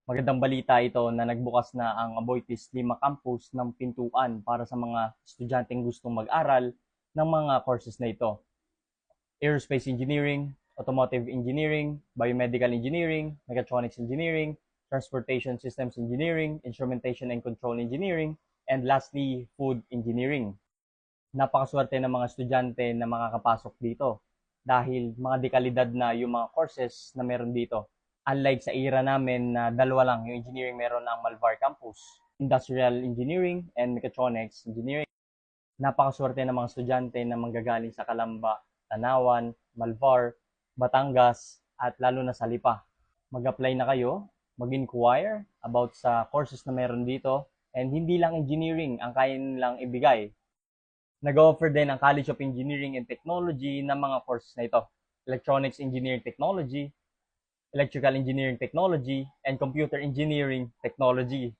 Magandang balita ito na nagbukas na ang Aboitiz Lima Campus ng pintuan para sa mga estudyanteng gustong mag-aral ng mga courses na ito. Aerospace Engineering, Automotive Engineering, Biomedical Engineering, Mechatronics Engineering, Transportation Systems Engineering, Instrumentation and Control Engineering, and lastly, Food Engineering. Napakaswerte ng mga estudyante na makakapasok dito dahil mga dekalidad na yung mga courses na meron dito. Unlike sa era namin na dalawa lang yung engineering meron ng Malvar Campus, Industrial Engineering and Mechatronics Engineering. Napakaswerte ng mga estudyante na manggagaling sa Calamba, Tanawan, Malvar, Batangas, at lalo na sa Lipa. Mag-apply na kayo, mag-inquire about sa courses na meron dito, and hindi lang engineering ang kaya nilang ibigay. Nag-offer din ang College of Engineering and Technology ng mga courses na ito. Electronics Engineering Technology, Electrical Engineering Technology, and Computer Engineering Technology.